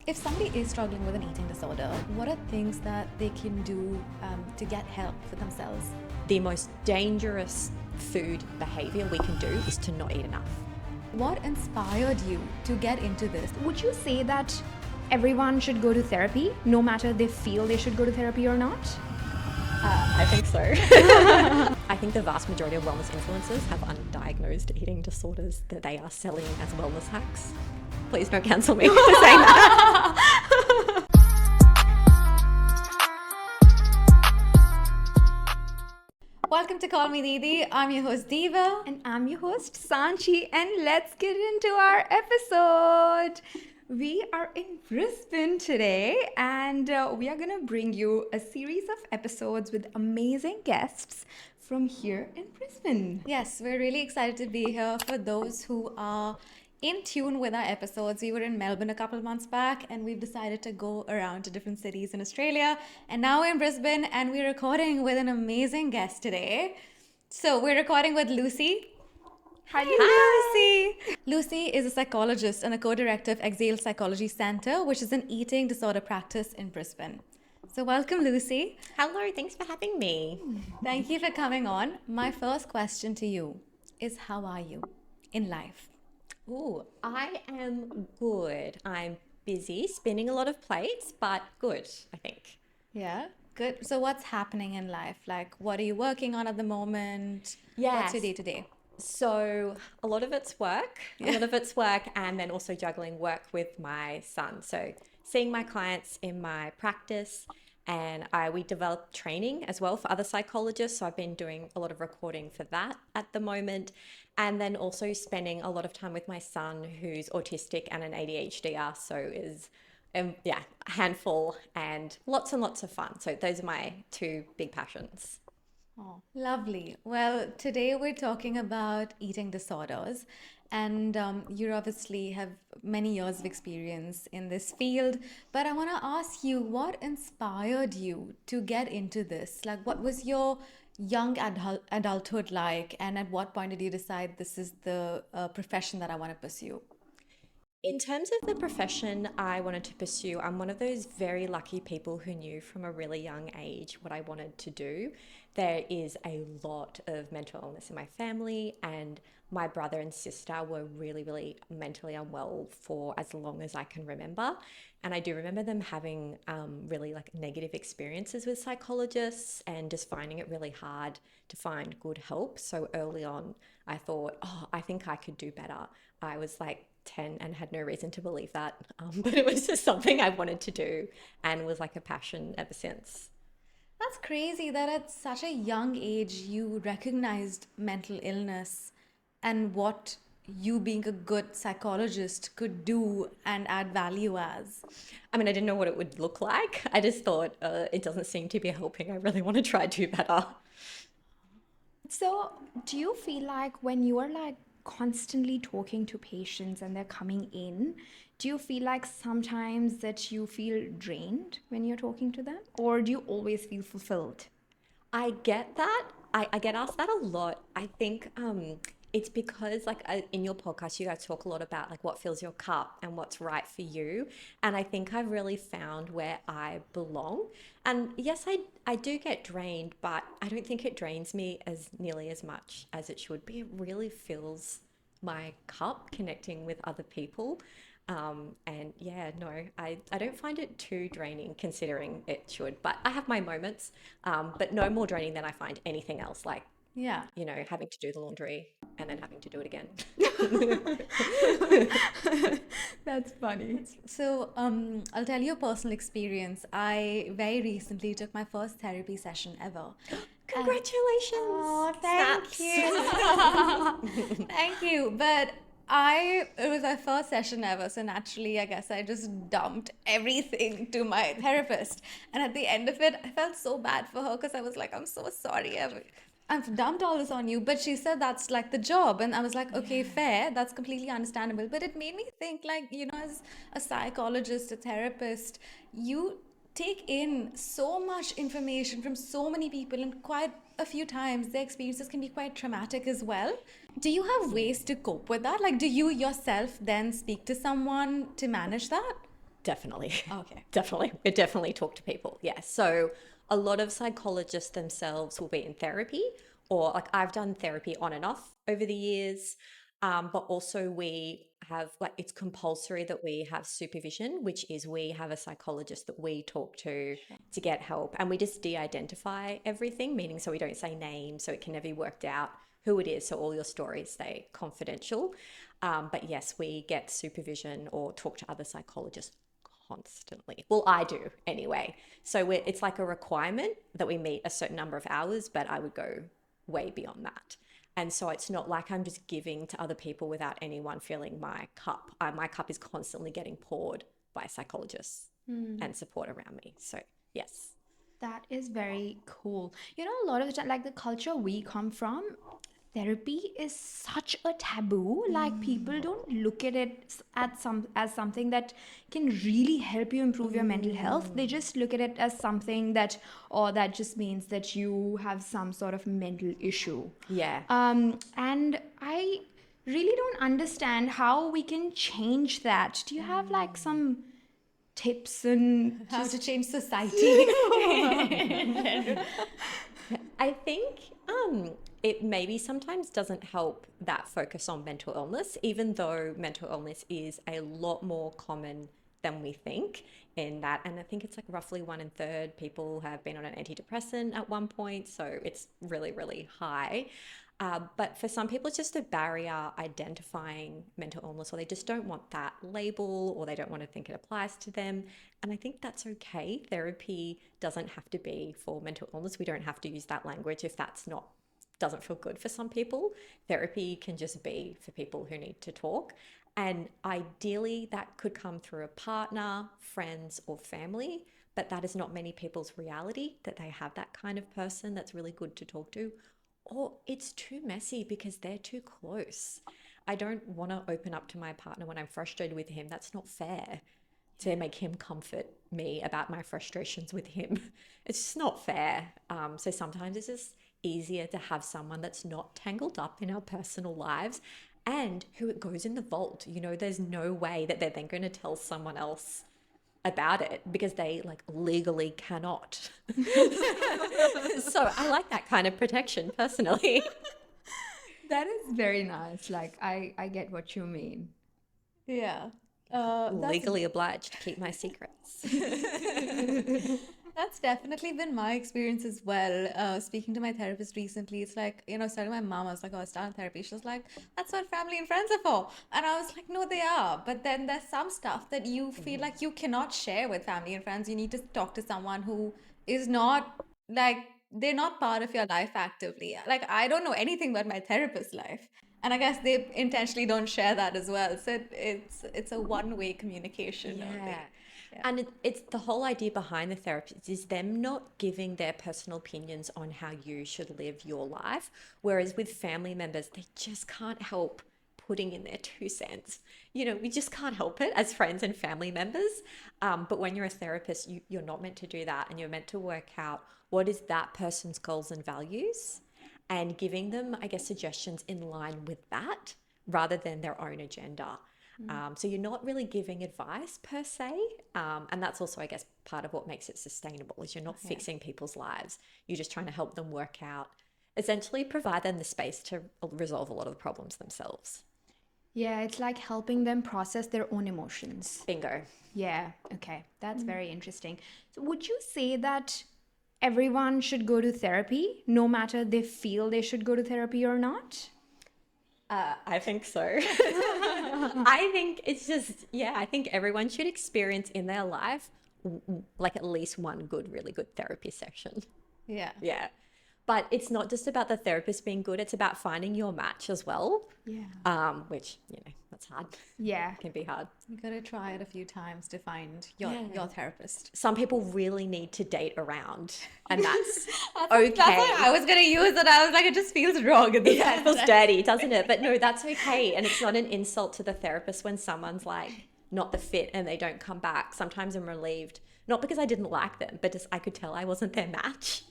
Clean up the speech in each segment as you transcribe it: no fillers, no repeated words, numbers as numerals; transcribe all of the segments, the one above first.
If somebody is struggling with an eating disorder, what are things that they can do to get help for themselves? The most dangerous food behaviour we can do is to not eat enough. What inspired you to get into this? Would you say that everyone should go to therapy, no matter they feel they should go to therapy or not? I think so. I think the vast majority of wellness influencers have undiagnosed eating disorders that they are selling as wellness hacks. Please don't cancel me for saying that. Welcome to Call Me Didi. I'm your host Diva. And I'm your host Sanchi, and let's get into our episode. We are in Brisbane today, and we are going to bring you a series of episodes with amazing guests from here in Brisbane. Yes, we're really excited to be here. For those who are in tune with our episodes, we were in Melbourne a couple of months back, and we've decided to go around to different cities in Australia. And now we're in Brisbane, and we're recording with an amazing guest today. So we're recording with Lucy. Hi, Lucy. Lucy is a psychologist and a co-director of Exxal Psychology Centre, which is an eating disorder practice in Brisbane. So welcome, Lucy. Hello, thanks for having me. Thank you for coming on. My first question to you is, how are you in life? Ooh, I am good. I'm busy, spinning a lot of plates, but good, I think. Yeah, good. So what's happening in life? Like, what are you working on at the moment? Yes. What's your day-to-day? So a lot of it's work, and then also juggling work with my son. So seeing my clients in my practice, and we develop training as well for other psychologists. So I've been doing a lot of recording for that at the moment. And then also spending a lot of time with my son, who's autistic and an ADHD, so is a handful and lots of fun. So those are my two big passions. Oh, lovely. Well, today we're talking about eating disorders, and you obviously have many years of experience in this field. But I want to ask you, what inspired you to get into this? Like, what was your young adulthood like, and at what point did you decide this is the profession that I want to pursue? In terms of the profession I wanted to pursue, I'm one of those very lucky people who knew from a really young age what I wanted to do. There is a lot of mental illness in my family, and my brother and sister were really mentally unwell for as long as I can remember. And I do remember them having really negative experiences with psychologists and just finding it really hard to find good help. So early on, I thought, I think I could do better. I was 10 and had no reason to believe that, but it was just something I wanted to do and was a passion ever since. That's crazy that at such a young age you recognized mental illness and what you being a good psychologist could do and add value as. I mean, I didn't know what it would look like. I just thought it doesn't seem to be helping. I really want to try to do better. So, do you feel like when you are constantly talking to patients and they're coming in, do you feel like sometimes that you feel drained when you're talking to them, or do you always feel fulfilled? I get that. I get asked that a lot. I think it's because in your podcast you guys talk a lot about what fills your cup and what's right for you, and I think I've really found where I belong. And yes, I do get drained, but I don't think it drains me as nearly as much as it should be. It really fills my cup connecting with other people. And yeah, no, I don't find it too draining considering it should, but I have my moments, but no more draining than I find anything else, Yeah. having to do the laundry and then having to do it again. That's funny. So I'll tell you a personal experience. I very recently took my first therapy session ever. Congratulations. Oh, thank you. Thank you. But it was my first session ever, so naturally, I guess I just dumped everything to my therapist. And at the end of it, I felt so bad for her because I was like, I'm so sorry. I've dumped all this on you. But she said that's the job. And I was like, okay, fair. That's completely understandable. But it made me think as a psychologist, a therapist, you take in so much information from so many people, and quite a few times their experiences can be quite traumatic as well. Do you have ways to cope with that? Do you yourself then speak to someone to manage that? Definitely. Okay. Definitely. We definitely talk to people. Yeah. So a lot of psychologists themselves will be in therapy, or like I've done therapy on and off over the years. But also we have like it's compulsory that we have supervision, which is we have a psychologist that we talk to get help, and we just de-identify everything, meaning so we don't say names, so it can never be worked out who it is, so all your stories stay confidential. But yes, we get supervision or talk to other psychologists constantly. Well, I do anyway. So it's like a requirement that we meet a certain number of hours, but I would go way beyond that. And so it's not like I'm just giving to other people without anyone filling my cup. My cup is constantly getting poured by psychologists and support around me. So yes. That is very cool. You know, a lot of the time, like the culture we come from, therapy is such a taboo. Like people don't look at it as something that can really help you improve your mental health. They just look at it as something that, or that just means that you have some sort of mental issue. Yeah. And I really don't understand how we can change that. Do you have like some tips and How to change society. I think it maybe sometimes doesn't help that focus on mental illness, even though mental illness is a lot more common than we think in that. And I think it's like roughly 1/3 people have been on an antidepressant at one point. So it's really, really high. But for some people, it's just a barrier identifying mental illness, or they just don't want that label, or they don't want to think it applies to them. And I think that's okay. Therapy doesn't have to be for mental illness. We don't have to use that language if that's not doesn't feel good for some people. Therapy can just be for people who need to talk. And ideally, that could come through a partner, friends, or family. But that is not many people's reality, that they have that kind of person that's really good to talk to. Or it's too messy because they're too close. I don't want to open up to my partner when I'm frustrated with him. That's not fair to make him comfort me about my frustrations with him. It's just not fair. So sometimes it's just easier to have someone that's not tangled up in our personal lives and who it goes in the vault. You know, there's no way that they're then going to tell someone else about it because they like legally cannot. So I like that kind of protection personally. that is very nice. Like I get what you mean. Yeah. Legally obliged to keep my secrets. That's definitely been my experience as well. Speaking to my therapist recently, it's like, starting my mom, I was like, oh, I started therapy. She was like, that's what family and friends are for. And I was like, no, they are. But then there's some stuff that you feel like you cannot share with family and friends. You need to talk to someone who is not like, they're not part of your life actively. Like, I don't know anything about my therapist's life. And I guess they intentionally don't share that as well. So it's a one-way communication only. Yeah. And it's the whole idea behind the therapist is them not giving their personal opinions on how you should live your life. Whereas with family members, they just can't help putting in their 2 cents. We just can't help it as friends and family members. But when you're a therapist, you're not meant to do that. And you're meant to work out what is that person's goals and values and giving them, I guess, suggestions in line with that rather than their own agenda. So you're not really giving advice per se. And that's also, I guess, part of what makes it sustainable is you're not fixing people's lives. You're just trying to help them work out, essentially provide them the space to resolve a lot of the problems themselves. Yeah, it's like helping them process their own emotions. Bingo. Yeah, okay. That's very interesting. So would you say that everyone should go to therapy, no matter they feel they should go to therapy or not? I think so. I think it's just, I think everyone should experience in their life like at least one really good therapy session. Yeah. Yeah. But it's not just about the therapist being good. It's about finding your match as well. Yeah. Which, that's hard. Yeah. It can be hard. You gotta try it a few times to find your therapist. Some people really need to date around, and that's okay. That's what I was gonna use it. I was like, it just feels wrong. At the It feels dirty, doesn't it? But no, that's okay. And it's not an insult to the therapist when someone's like not the fit and they don't come back. Sometimes I'm relieved, not because I didn't like them, but just I could tell I wasn't their match.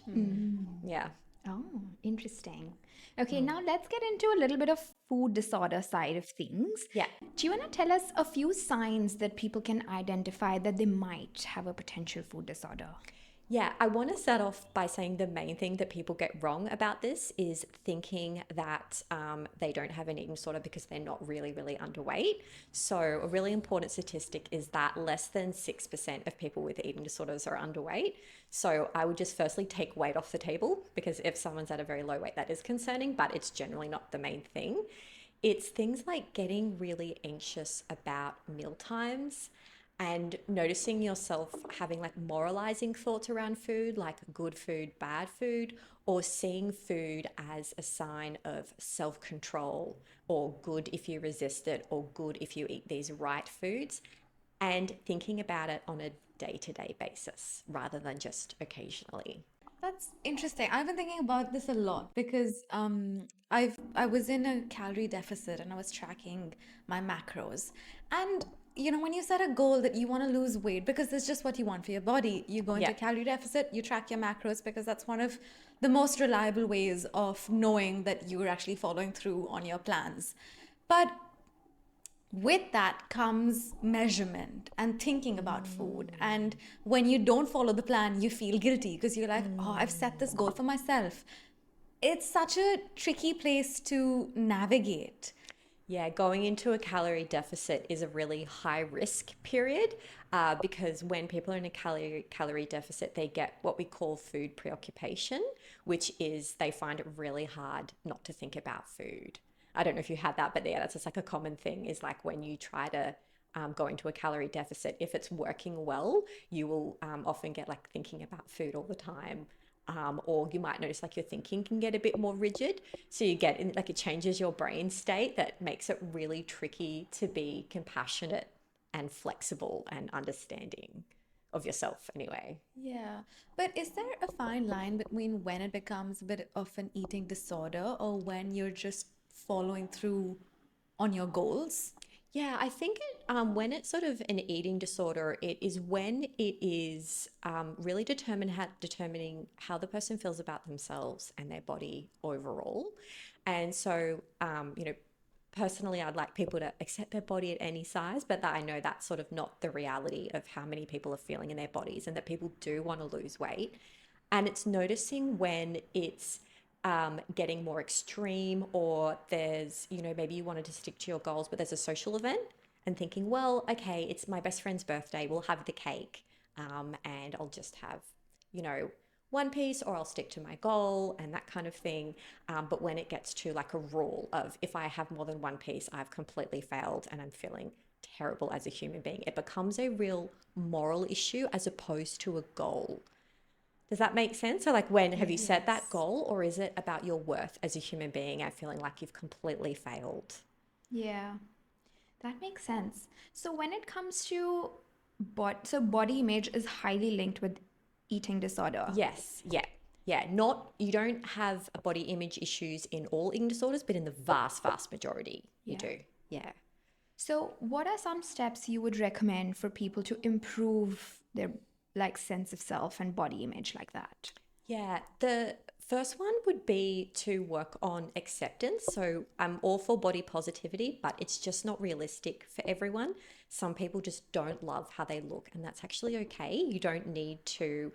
Yeah. Oh, interesting. Okay, now let's get into a little bit of food disorder side of things. Yeah. Do you want to tell us a few signs that people can identify that they might have a potential food disorder? Yeah, I want to start off by saying the main thing that people get wrong about this is thinking that they don't have an eating disorder because they're not really, really underweight. So, a really important statistic is that less than 6% of people with eating disorders are underweight. So, I would just firstly take weight off the table, because if someone's at a very low weight, that is concerning, but it's generally not the main thing. It's things like getting really anxious about meal times and noticing yourself having like moralizing thoughts around food, like good food, bad food, or seeing food as a sign of self control, or good if you resist it, or good if you eat these right foods, and thinking about it on a day to day basis rather than just occasionally. That's interesting. I've been thinking about this a lot because I was in a calorie deficit and I was tracking my macros. And you know, when you set a goal that you want to lose weight because it's just what you want for your body, you go into Yeah. calorie deficit, you track your macros because that's one of the most reliable ways of knowing that you're actually following through on your plans. But with that comes measurement and thinking about food. And when you don't follow the plan, you feel guilty because you're like, oh, I've set this goal for myself. It's such a tricky place to navigate. Yeah, going into a calorie deficit is a really high risk period because when people are in a calorie deficit, they get what we call food preoccupation, which is they find it really hard not to think about food. I don't know if you had that, but yeah, that's just like a common thing is like when you try to go into a calorie deficit, if it's working well, you will often get like thinking about food all the time. Or you might notice like your thinking can get a bit more rigid. So you get in, like it changes your brain state that makes it really tricky to be compassionate and flexible and understanding of yourself anyway. Yeah. But is there a fine line between when it becomes a bit of an eating disorder or when you're just following through on your goals? Yeah, I think when it's sort of an eating disorder, it is when it is really determining how the person feels about themselves and their body overall. And so, personally, I'd like people to accept their body at any size, but that I know that's sort of not the reality of how many people are feeling in their bodies, and that people do want to lose weight. And it's noticing when it's getting more extreme, or there's, maybe you wanted to stick to your goals, but there's a social event, and thinking, well, okay, it's my best friend's birthday, we'll have the cake, and I'll just have, you know, one piece, or I'll stick to my goal and that kind of thing. But when it gets to like a rule of if I have more than one piece, I've completely failed and I'm feeling terrible as a human being, it becomes a real moral issue as opposed to a goal. Does that make sense? So, like, when have you set that Yes. goal, or is it about your worth as a human being and feeling like you've completely failed? Yeah, that makes sense. So when it comes to body image is highly linked with eating disorder. Yes, yeah, yeah. Not, you don't have a body image issues in all eating disorders, but in the vast, vast majority, you Yeah. do. Yeah. So what are some steps you would recommend for people to improve their like sense of self and body image like that? Yeah, the first one would be to work on acceptance. So I'm all for body positivity, but it's just not realistic for everyone. Some people just don't love how they look, and that's actually okay. You don't need to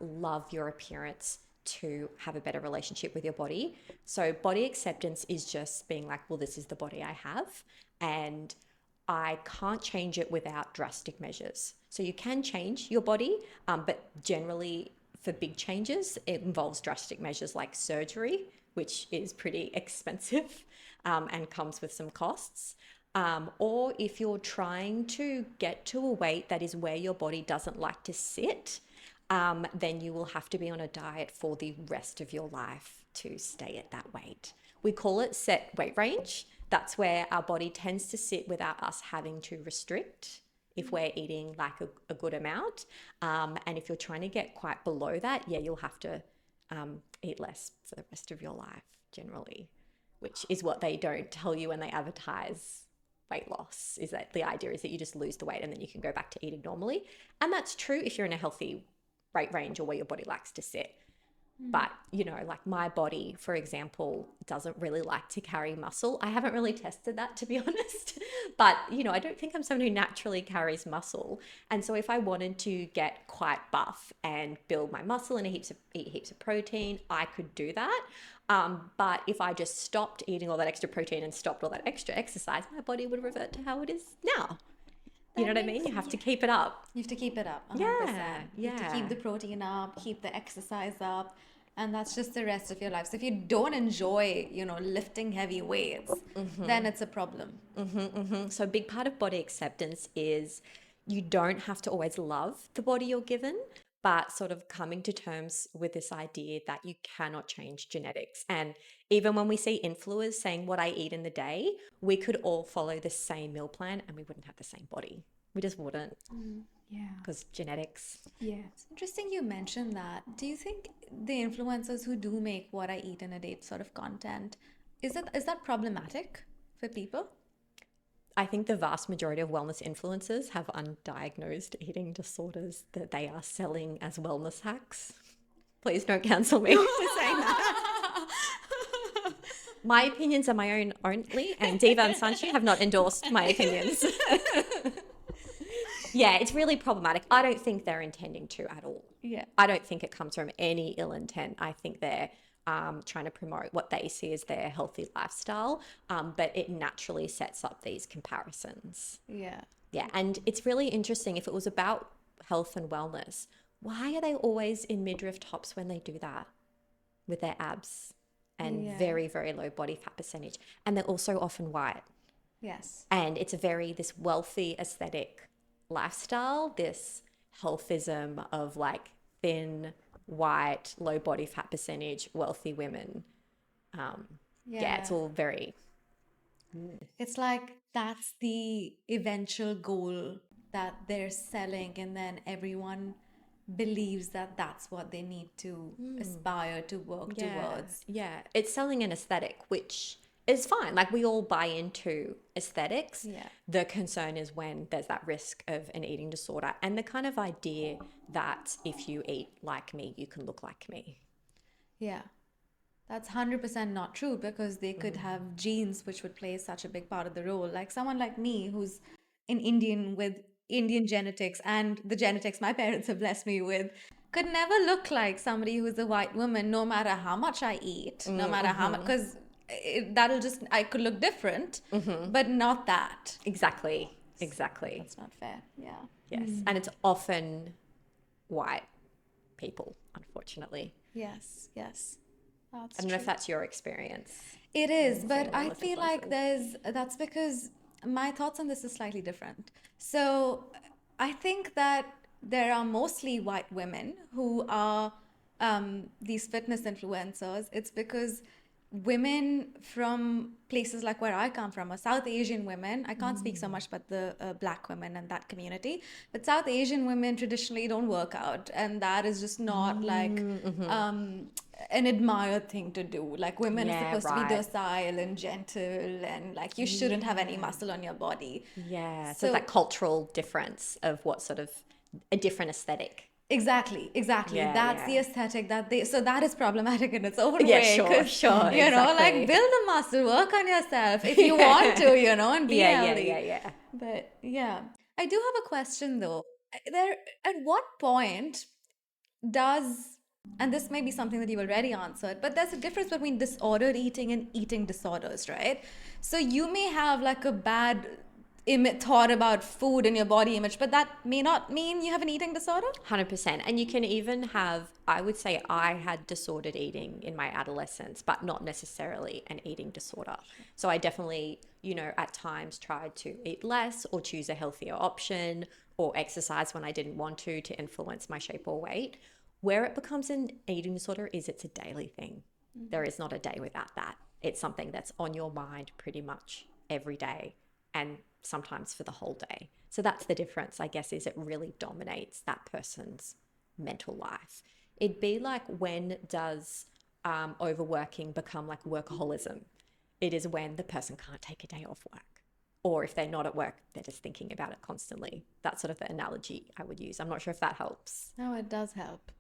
love your appearance to have a better relationship with your body. So body acceptance is just being like, well, this is the body I have, and I can't change it without drastic measures. So you can change your body, but generally for big changes, it involves drastic measures like surgery, which is pretty expensive and comes with some costs. Or if you're trying to get to a weight that is where your body doesn't like to sit, then you will have to be on a diet for the rest of your life to stay at that weight. We call it set weight range. That's where our body tends to sit without us having to restrict if we're eating like a good amount. And if you're trying to get quite below that, yeah, you'll have to eat less for the rest of your life generally, which is what they don't tell you when they advertise weight loss, is that the idea is that you just lose the weight and then you can go back to eating normally. And that's true if you're in a healthy weight range or where your body likes to sit. But, you know, like my body, for example, doesn't really like to carry muscle. I haven't really tested that, to be honest. But, you know, I don't think I'm someone who naturally carries muscle. And so if I wanted to get quite buff and build my muscle and eat heaps of protein, I could do that. But if I just stopped eating all that extra protein and stopped all that extra exercise, my body would revert to how it is now. You know what I mean? You have to keep it up. You have to keep it up, 100%. Yeah, You have to keep the protein up, keep the exercise up, and that's just the rest of your life. So if you don't enjoy, you know, lifting heavy weights, then it's a problem. So a big part of body acceptance is you don't have to always love the body you're given, but sort of coming to terms with this idea that you cannot change genetics. And even when we see influencers saying what I eat in the day, we could all follow the same meal plan and we wouldn't have the same body. We just wouldn't. Yeah. Because genetics. Yeah. It's interesting you mentioned that. Do you think the influencers who do make what I eat in a day sort of content, is that problematic for people? I think the vast majority of wellness influencers have undiagnosed eating disorders that they are selling as wellness hacks. Please don't cancel me for saying that. My opinions are my own only, and Diva and Sanchi have not endorsed my opinions. Yeah, it's really problematic. I don't think they're intending to at all. Yeah. I don't think it comes from any ill intent. I think they're trying to promote what they see as their healthy lifestyle, but it naturally sets up these comparisons. Yeah. Yeah, and it's really interesting. If it was about health and wellness, why are they always in midriff tops when they do that with their abs and very, very low body fat percentage? And they're also often white. Yes. And it's this wealthy aesthetic lifestyle, this healthism of like thin, white, low body fat percentage, wealthy women. It's all very... It's like that's the eventual goal that they're selling, and then everyone believes that that's what they need to aspire to work towards. Yeah, it's selling an aesthetic, which is fine. Like we all buy into aesthetics. Yeah. The concern is when there's that risk of an eating disorder and the kind of idea that if you eat like me, you can look like me. Yeah. That's 100% not true, because they could have genes which would play such a big part of the role. Like someone like me who's an Indian with Indian genetics and the genetics my parents have blessed me with could never look like somebody who's a white woman, no matter how much I eat, no matter how much, because I could look different, but not that. Exactly. That's not fair. Yeah. Yes. And it's often white people, unfortunately. Yes. I don't know if that's your experience. It is, but Same I with feel like that's because my thoughts on this is slightly different. So I think that there are mostly white women who are these fitness influencers. It's because women from places like where I come from, South Asian women, I can't speak so much about the black women and that community, but South Asian women traditionally don't work out, and that is just not like an admired thing to do. Like women are supposed to be docile and gentle, and like you shouldn't have any muscle on your body. Yeah, so that cultural difference of what sort of a different aesthetic. Exactly. Yeah, That's yeah. the aesthetic so that is problematic in its own Yeah, way. sure, 'Cause, sure, you know, like exactly. build a muscle, work on yourself if you want to, you know, and be healthy. Yeah. But yeah, I do have a question though. At what point does, and this may be something that you've already answered, but there's a difference between disordered eating and eating disorders, right? So you may have like a bad thought about food and your body image, but that may not mean you have an eating disorder. 100%. And you can even have, I would say I had disordered eating in my adolescence, but not necessarily an eating disorder. So I definitely, you know, at times tried to eat less or choose a healthier option or exercise when I didn't want to influence my shape or weight. Where it becomes an eating disorder is it's a daily thing. There is not a day without that. It's something that's on your mind pretty much every day, and sometimes for the whole day. So that's the difference, I guess, is it really dominates that person's mental life. It'd be like, when does overworking become like workaholism? It is when the person can't take a day off work, or if they're not at work, they're just thinking about it constantly. That's sort of the analogy I would use. I'm not sure if that helps. No, it does help.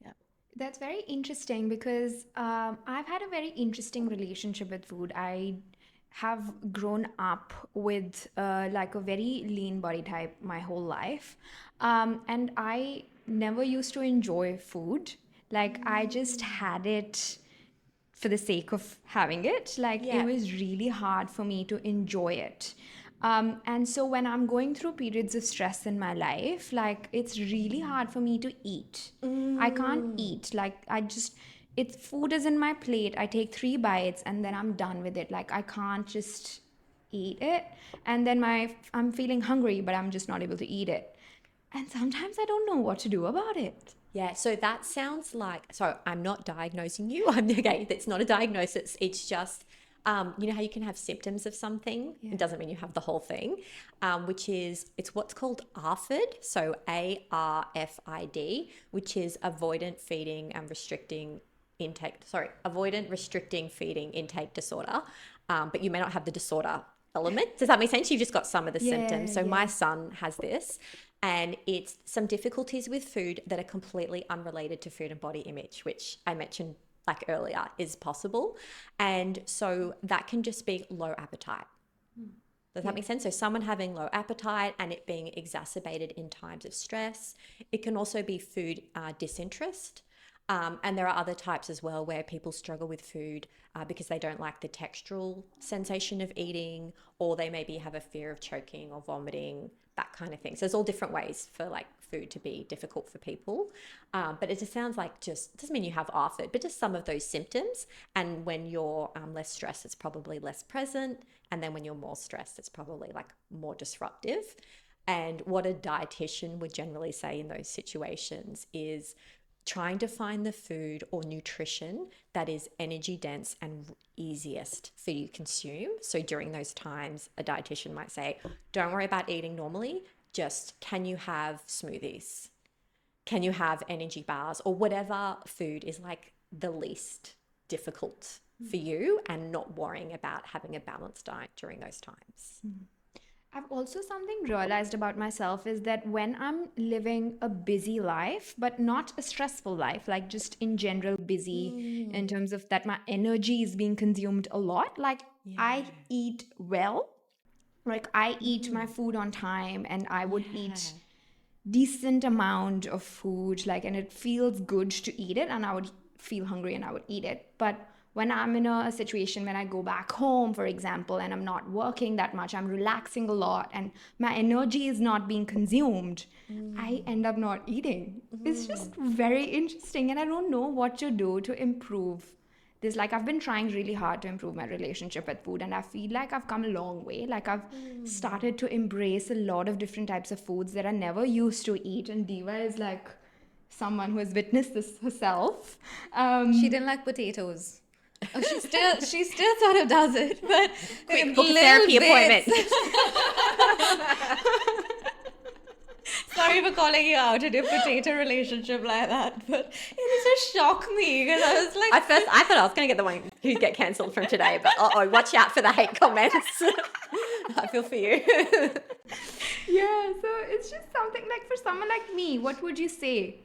Yeah. That's very interesting because I've had a very interesting relationship with food. I have grown up with like a very lean body type my whole life. And I never used to enjoy food. Like, I just had it for the sake of having it. Like, it Yeah. was really hard for me to enjoy it. And so when I'm going through periods of stress in my life, like, it's really hard for me to eat. I can't eat. Like, it's food is in my plate. I take 3 bites and then I'm done with it. Like, I can't just eat it. And then I'm feeling hungry, but I'm just not able to eat it. And sometimes I don't know what to do about it. Yeah, so that sounds like, so I'm not diagnosing you. I'm okay, that's not a diagnosis. It's just, you know how you can have symptoms of something? Yeah. It doesn't mean you have the whole thing, which is, it's what's called ARFID, so ARFID, which is avoidant feeding and restricting intake, sorry, avoidant restricting feeding intake disorder. But you may not have the disorder element. Does that make sense? You've just got some of the symptoms. So my son has this, and it's some difficulties with food that are completely unrelated to food and body image, which I mentioned like earlier is possible. And so that can just be low appetite. Does that make sense? So someone having low appetite and it being exacerbated in times of stress. It can also be food disinterest. And there are other types as well where people struggle with food because they don't like the textural sensation of eating, or they maybe have a fear of choking or vomiting, that kind of thing. So there's all different ways for like food to be difficult for people. But it just sounds like just, doesn't mean you have ARFID, but just some of those symptoms. And when you're less stressed, it's probably less present. And then when you're more stressed, it's probably like more disruptive. And what a dietitian would generally say in those situations is trying to find the food or nutrition that is energy dense and easiest for you to consume. So during those times, a dietitian might say, don't worry about eating normally, just can you have smoothies? Can you have energy bars, or whatever food is like the least difficult for you, and not worrying about having a balanced diet during those times. I've also something realized about myself is that when I'm living a busy life, but not a stressful life, like just in general busy in terms of that my energy is being consumed a lot, like I eat well, like I eat my food on time and I would eat decent amount of food, like, and it feels good to eat it, and I would feel hungry and I would eat it. But when I'm in a situation when I go back home, for example, and I'm not working that much, I'm relaxing a lot and my energy is not being consumed, I end up not eating. It's just very interesting, and I don't know what to do to improve this. Like, I've been trying really hard to improve my relationship with food, and I feel like I've come a long way. Like, I've started to embrace a lot of different types of foods that I never used to eat, and Diva is like someone who has witnessed this herself. She didn't like potatoes. Oh, she still sort of does it, but Quick, book a little therapy bits. appointment. Sorry for calling you out in your potato relationship like that, but it just shocked me because I was like, At first, I thought I was going to get the one who'd get cancelled from today, but watch out for the hate comments. I feel for you. Yeah, so it's just something like, for someone like me, what would you say?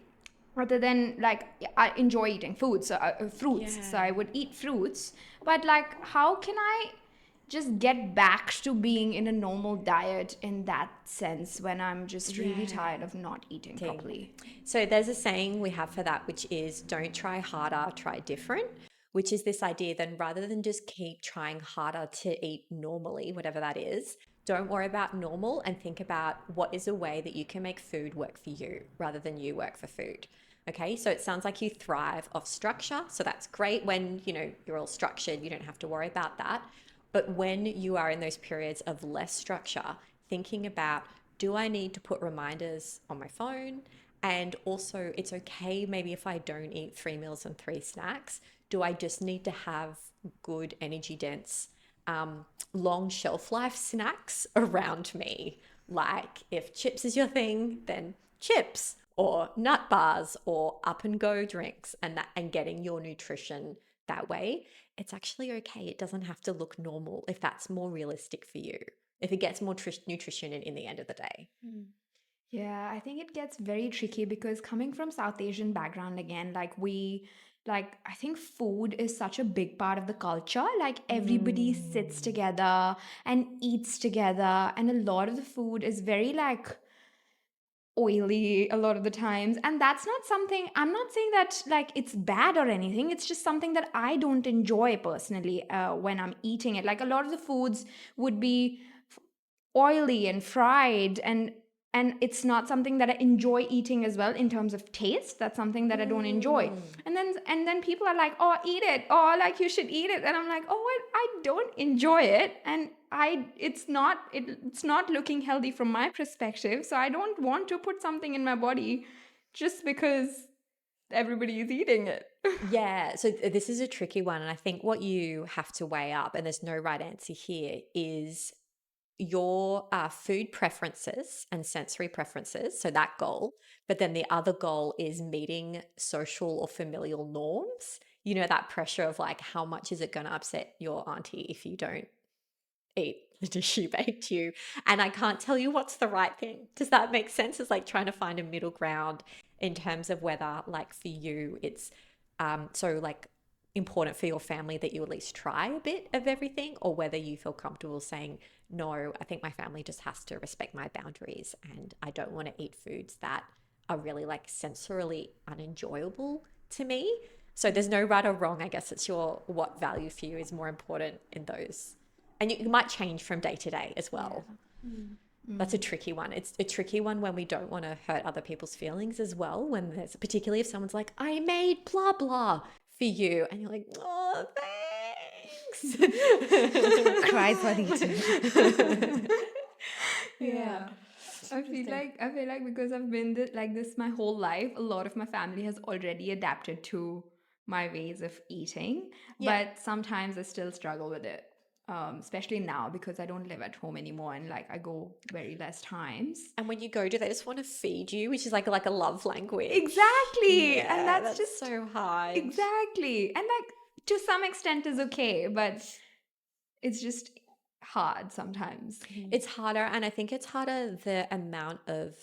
Rather than, like, I enjoy eating food, so fruits, so I would eat fruits. But like, how can I just get back to being in a normal diet in that sense when I'm just really tired of not eating properly? So there's a saying we have for that, which is don't try harder, try different, which is this idea that rather than just keep trying harder to eat normally, whatever that is, don't worry about normal and think about what is a way that you can make food work for you rather than you work for food. Okay, so it sounds like you thrive off structure. So that's great when, you're all structured, you don't have to worry about that. But when you are in those periods of less structure, thinking about, do I need to put reminders on my phone? And also, it's okay maybe if I don't eat 3 meals and 3 snacks. Do I just need to have good energy dense, long shelf life snacks around me? Like, if chips is your thing, then chips or nut bars or up and go drinks, and getting your nutrition that way. It's actually okay. It doesn't have to look normal if that's more realistic for you, if it gets more nutrition in the end of the day. Yeah, I think it gets very tricky because coming from South Asian background again, I think food is such a big part of the culture. Like everybody sits together and eats together, and a lot of the food is very like oily a lot of the times, and that's not something, I'm not saying that like it's bad or anything, it's just something that I don't enjoy personally when I'm eating it. Like a lot of the foods would be oily and fried, and it's not something that I enjoy eating as well in terms of taste. That's something that I don't enjoy. And then people are like, oh, eat it, oh, like you should eat it, and I'm like, oh, what, I don't enjoy it, and it's not looking healthy from my perspective, so I don't want to put something in my body just because everybody is eating it. Yeah, so this is a tricky one. And I think what you have to weigh up, and there's no right answer here, is your food preferences and sensory preferences. So that goal. But then the other goal is meeting social or familial norms. You know, that pressure of like, how much is it going to upset your auntie if you don't eat the dish you baked you? And I can't tell you what's the right thing. Does that make sense? It's like trying to find a middle ground in terms of whether, like, for you, it's so like important for your family that you at least try a bit of everything, or whether you feel comfortable saying, no, I think my family just has to respect my boundaries and I don't want to eat foods that are really like sensorily unenjoyable to me. So there's no right or wrong. I guess it's your what value for you is more important in those. And you might change from day to day as well. That's a tricky one. It's a tricky one when we don't want to hurt other people's feelings as well. When there's, particularly if someone's like, I made blah blah for you, and you're like, oh, thanks. Cries for eating. Yeah. I feel like because I've been like this my whole life, a lot of my family has already adapted to my ways of eating, Yeah. but sometimes I still struggle with it. Especially now because I don't live at home anymore and like I go very less times. And when you go, do they just want to feed you, which is like a love language? Exactly. Yeah, And that's just so hard. exactly. And like to some extent is okay, but it's just hard sometimes. It's harder, and I think it's harder the amount of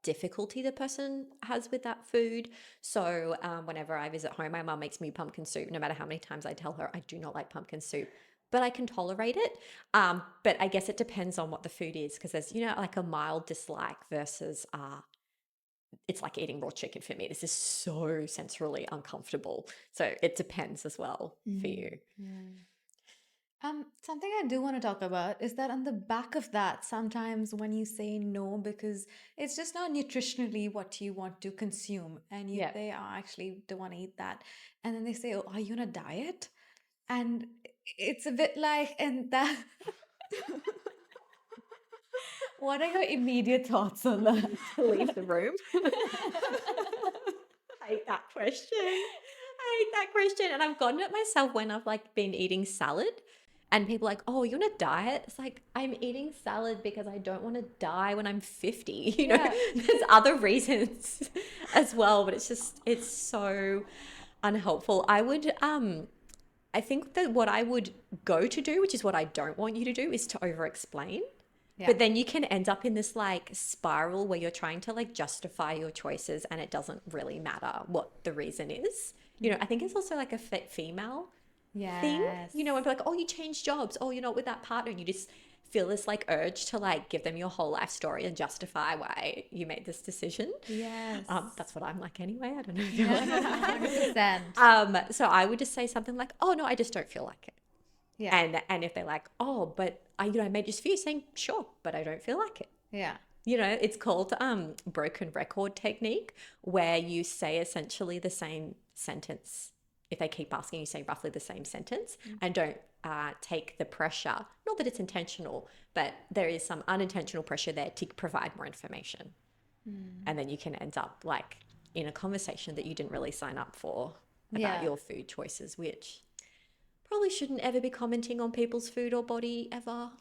difficulty the person has with that food. So whenever I visit home, my mum makes me pumpkin soup. No matter how many times I tell her I do not like pumpkin soup, but I can tolerate it. But I guess it depends on what the food is, because there's, you know, like a mild dislike versus it's like eating raw chicken for me. This is so sensorily uncomfortable. So it depends as well for you. Something I do want to talk about is that on the back of that, sometimes when you say no because it's just not nutritionally what you want to consume, and you Yeah. say, "Oh, I actually don't want to eat that," and then they say, "Oh, are you on a diet?" And it's a bit like, and that. What are your immediate thoughts on that? Leave the room. I hate that question. I hate that question. And I've gotten it myself when I've like been eating salad and people are like, oh, you're on a diet? It's like, I'm eating salad because I don't want to die when I'm 50. You know, Yeah. there's other reasons as well, but it's so unhelpful. I think that what I would go to do, which is what I don't want you to do, is to over explain. Yeah. But then you can end up in this like spiral where you're trying to like justify your choices and it doesn't really matter what the reason is. You know, I think it's also like a female thing. Yes. You know, when people are like, oh, you changed jobs, oh, you're not with that partner, and you just feel this like urge to like give them your whole life story and justify why you made this decision. Yes. That's what I'm like anyway. I don't know if you're Yeah, 100%. So I would just say something like, oh no, I just don't feel like it. Yeah. And if they're like, oh, but I made this for you, saying, sure, but I don't feel like it. Yeah. You know, it's called broken record technique, where you say essentially the same sentence. If they keep asking, you say roughly the same sentence and don't take the pressure. Not that it's intentional, but there is some unintentional pressure there to provide more information. And then you can end up like in a conversation that you didn't really sign up for about Yeah. your food choices, which probably shouldn't ever be commenting on people's food or body ever.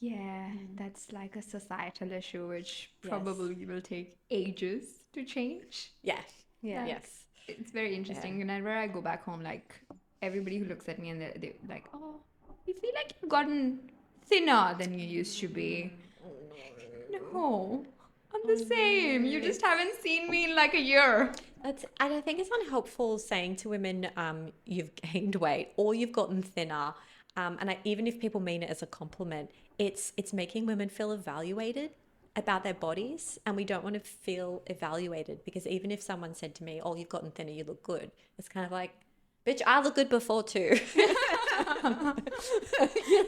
Yeah, that's like a societal issue which Yes. probably will take ages to change. Yeah. Yeah. Yes. It's very interesting. Whenever I go back home, like everybody who looks at me and they're like, oh, you feel like you've gotten thinner than you used to be. No. I'm the same. You just haven't seen me in like a year. And I think it's unhelpful saying to women, you've gained weight or you've gotten thinner. Even if people mean it as a compliment, it's making women feel evaluated about their bodies, and we don't want to feel evaluated, because even if someone said to me, "Oh, you've gotten thinner, you look good," it's kind of like, "Bitch, I look good before too."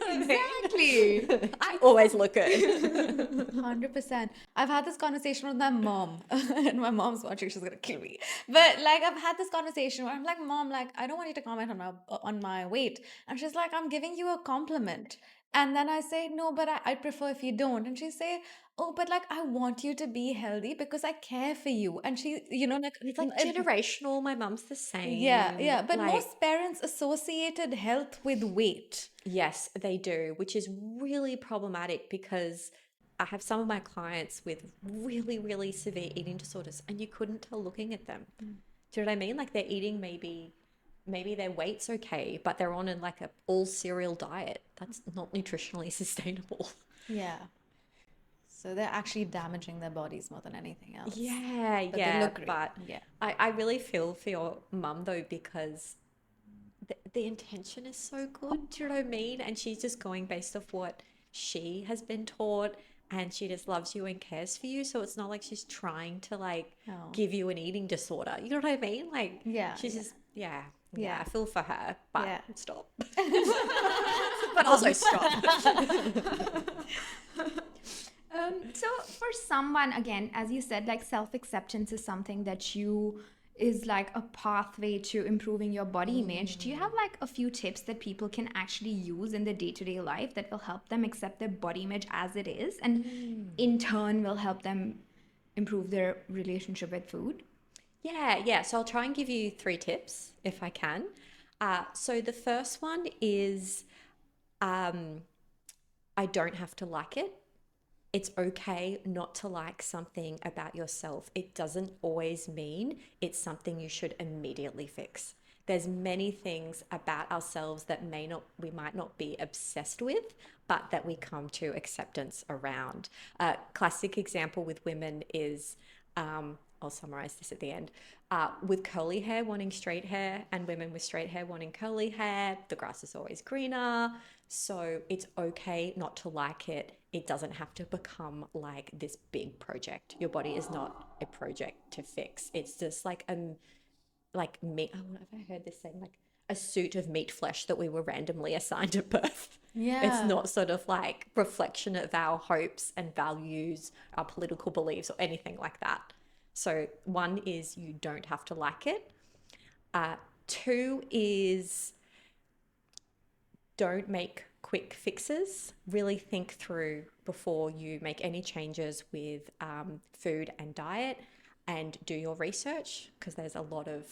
Exactly. I always look good. 100%. I've had this conversation with my mom, and my mom's watching. She's gonna kill me. But like, I've had this conversation where I'm like, "Mom, like, I don't want you to comment on my weight," and she's like, "I'm giving you a compliment." And then I say, "No, but I prefer if you don't." And she say, "Oh, but like, I want you to be healthy because I care for you." And she, like It's like it- generational. My mum's the same. yeah. But Like, most parents associated health with weight. yes, they do, which is really problematic, because I have some of my clients with really, really severe eating disorders, and you couldn't tell looking at them. Do you know what I mean? Like, they're eating maybe their weight's okay, but they're on like a all cereal diet. That's not nutritionally sustainable. Yeah. So they're actually damaging their bodies more than anything else. Yeah, But they yeah, look great. but Yeah. I really feel for your mum though, because the intention is so good. Do you know what I mean? And she's just going based off what she has been taught, and she just loves you and cares for you. So it's not like she's trying to like No. give you an eating disorder. You know what I mean? Like, Yeah, she's yeah. just yeah. Yeah. I feel for her, but Yeah. stop. But also stop. So for someone, again, as you said, like self-acceptance is something that you is like a pathway to improving your body image. Do you have like a few tips that people can actually use in their day-to-day life that will help them accept their body image as it is, and in turn will help them improve their relationship with food? Yeah. So I'll try and give you 3 tips if I can. So the first one is, I don't have to like it. It's okay not to like something about yourself. It doesn't always mean it's something you should immediately fix. There's many things about ourselves that we might not be obsessed with, but that we come to acceptance around. A classic example with women is, I'll summarize this at the end. With curly hair wanting straight hair, and women with straight hair wanting curly hair, the grass is always greener. So it's okay not to like it. It doesn't have to become like this big project. Your body is not a project to fix. It's just like meat. Oh, have I heard this saying? Like a suit of meat flesh that we were randomly assigned at birth. Yeah. It's not sort of like reflection of our hopes and values, our political beliefs, or anything like that. So 1 is you don't have to like it. 2 is don't make quick fixes. Really think through before you make any changes with food and diet, and do your research, because there's a lot of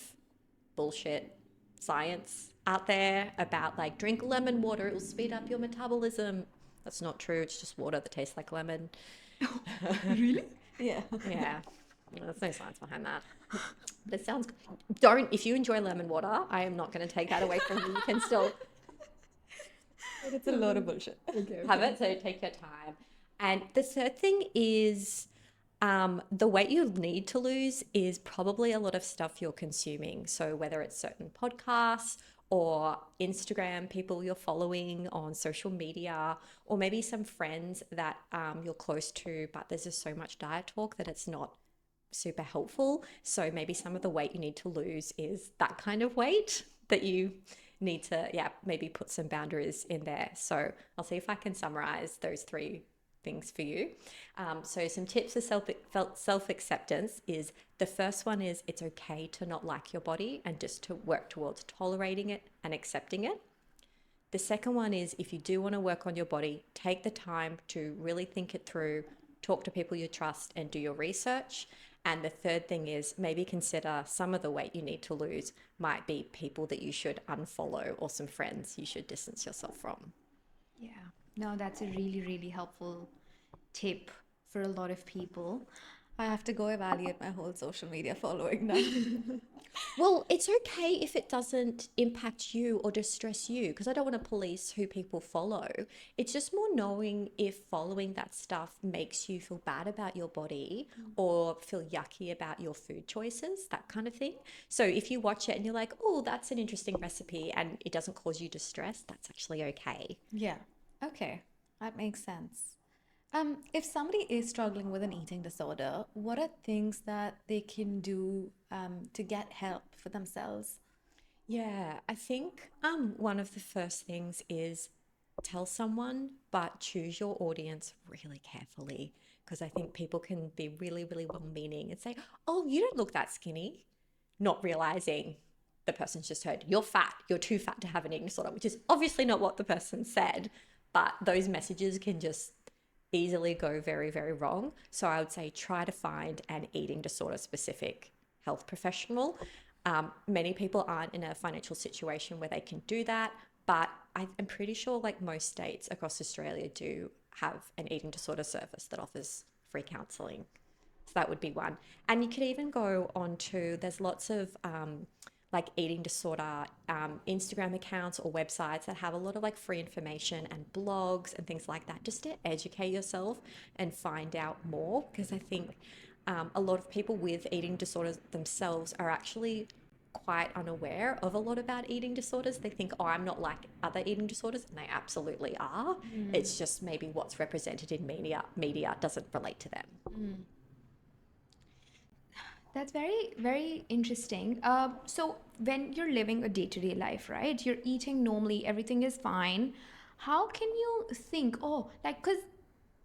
bullshit science out there about like, drink lemon water, it will speed up your metabolism. That's not true. It's just water that tastes like lemon. Really? Yeah. Yeah. There's no science behind that. But it sounds don't if you enjoy lemon water, I am not going to take that away from you. You can still It's a load of bullshit. have it, so take your time. And the third thing is, the weight you need to lose is probably a lot of stuff you're consuming. So whether it's certain podcasts or Instagram people you're following on social media, or maybe some friends that you're close to, but there's just so much diet talk that it's not super helpful. So maybe some of the weight you need to lose is that kind of weight that you need to, maybe put some boundaries in there. So I'll see if I can summarize those 3 things for you. So some tips for self-acceptance is, the first one is it's okay to not like your body and just to work towards tolerating it and accepting it. The second one is, if you do want to work on your body, take the time to really think it through, talk to people you trust, and do your research. And the third thing is, maybe consider some of the weight you need to lose might be people that you should unfollow, or some friends you should distance yourself from. Yeah. No, that's a really, really helpful tip for a lot of people. I have to go evaluate my whole social media following now. Well, it's okay if it doesn't impact you or distress you, because I don't want to police who people follow. It's just more knowing if following that stuff makes you feel bad about your body or feel yucky about your food choices, that kind of thing. So if you watch it and you're like, oh, that's an interesting recipe and it doesn't cause you distress, that's actually okay. Yeah. Okay. That makes sense. If somebody is struggling with an eating disorder, what are things that they can do to get help for themselves? Yeah, I think one of the first things is tell someone, but choose your audience really carefully, because I think people can be really, really well-meaning and say, "Oh, you don't look that skinny," not realizing the person's just heard, "You're fat, you're too fat to have an eating disorder," which is obviously not what the person said, but those messages can just easily go very, very wrong. So I would say try to find an eating disorder specific health professional. Many people aren't in a financial situation where they can do that, but I'm pretty sure like most states across Australia do have an eating disorder service that offers free counselling. So that would be one. And you could even go on to, there's lots of like eating disorder Instagram accounts or websites that have a lot of like free information and blogs and things like that, just to educate yourself and find out more. Because I think a lot of people with eating disorders themselves are actually quite unaware of a lot about eating disorders. They think, oh, I'm not like other eating disorders, and they absolutely are. It's just maybe what's represented in media doesn't relate to them. That's very, very interesting. So, when you're living a day to day life, right? You're eating normally, everything is fine. How can you think, oh, like, because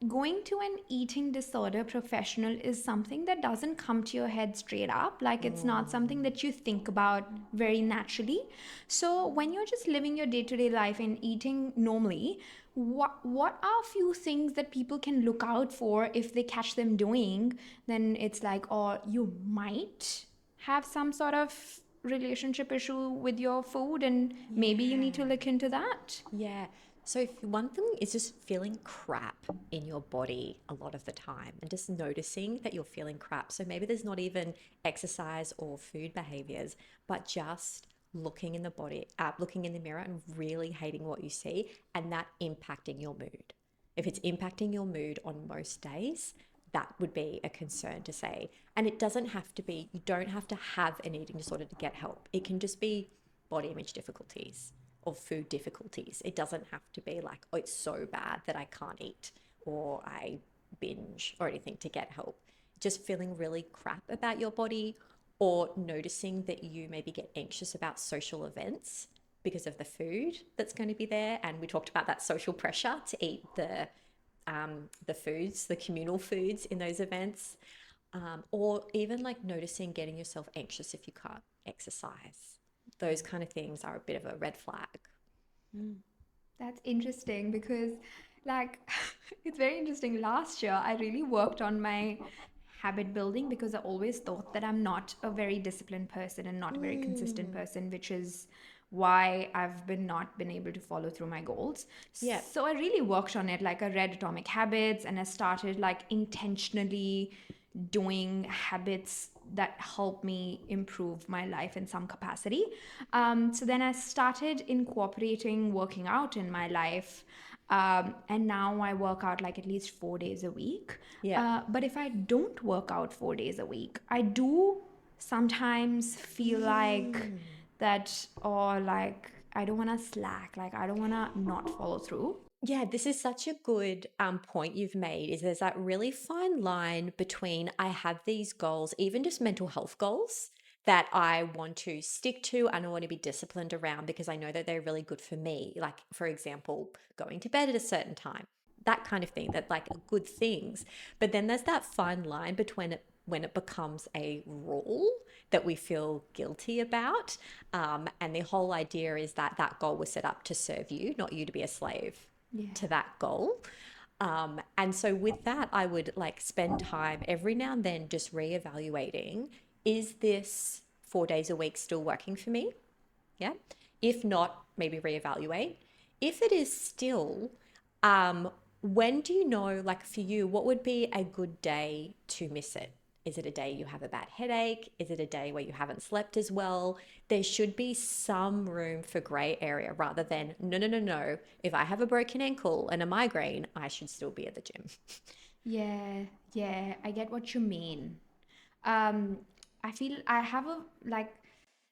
going to an eating disorder professional is something that doesn't come to your head straight up. Like, it's not something that you think about very naturally. So, when you're just living your day to day life and eating normally, what are a few things that people can look out for if they catch them doing? Then it's like, oh, you might have some sort of relationship issue with your food, and maybe you need to look into that. Yeah. So if one thing is just feeling crap in your body a lot of the time and just noticing that you're feeling crap. So maybe there's not even exercise or food behaviors, but just looking in the body, looking in the mirror and really hating what you see and that impacting your mood. If it's impacting your mood on most days, that would be a concern to say. And it doesn't have to be, you don't have to have an eating disorder to get help. It can just be body image difficulties or food difficulties. It doesn't have to be like, oh, it's so bad that I can't eat or I binge or anything to get help. Just feeling really crap about your body or noticing that you maybe get anxious about social events because of the food that's going to be there. And we talked about that social pressure to eat the foods, the communal foods in those events, or even like noticing getting yourself anxious if you can't exercise. Those kind of things are a bit of a red flag. That's interesting because, like, it's very interesting. Last year, I really worked on my habit building because I always thought that I'm not a very disciplined person and not a very consistent person, which is why I've not been able to follow through my goals. Yeah. So I really worked on it. Like, I read Atomic Habits and I started like intentionally doing habits that help me improve my life in some capacity. So then I started incorporating working out in my life. And now I work out like at least 4 days a week. Yeah. But if I don't work out 4 days a week, I do sometimes feel like that, or like I don't want to slack, like I don't want to not follow through. Yeah, this is such a good point you've made. Is there's that really fine line between I have these goals, even just mental health goals that I want to stick to and I want to be disciplined around because I know that they're really good for me. Like, for example, going to bed at a certain time, that kind of thing, that like are good things. But then there's that fine line between it when it becomes a rule that we feel guilty about. And the whole idea is that that goal was set up to serve you, not you to be a slave to that goal. And so with that, I would like spend time every now and then just reevaluating, is this 4 days a week still working for me? Yeah. If not, maybe reevaluate. If it is still, when do you know, like for you, what would be a good day to miss it? Is it a day you have a bad headache? Is it a day where you haven't slept as well? There should be some room for gray area rather than, no. If I have a broken ankle and a migraine, I should still be at the gym. Yeah, I get what you mean. I feel I have a like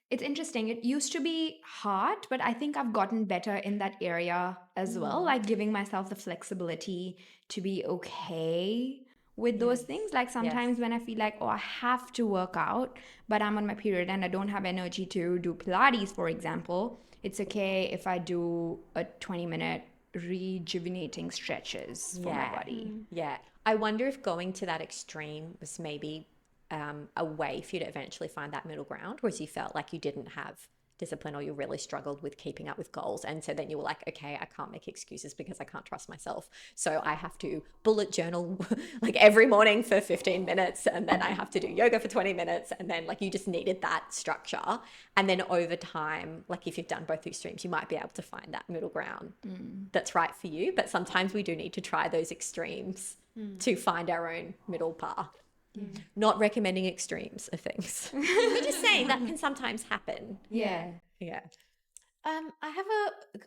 it's interesting. It used to be hard, but I think I've gotten better in that area as well, like giving myself the flexibility to be okay with those things. Like sometimes when I feel like, oh, I have to work out, but I'm on my period and I don't have energy to do Pilates, for example, it's okay if I do a 20-minute rejuvenating stretches for my body. Yeah. I wonder if going to that extreme was maybe a way for you to eventually find that middle ground, whereas you felt like you didn't have discipline or you really struggled with keeping up with goals. And so then you were like, okay, I can't make excuses because I can't trust myself. So I have to bullet journal like every morning for 15 minutes. And then I have to do yoga for 20 minutes. And then like you just needed that structure. And then over time, like if you've done both extremes, you might be able to find that middle ground that's right for you. But sometimes we do need to try those extremes to find our own middle path. Not recommending extremes of things. We're just saying that can sometimes happen. Yeah. I have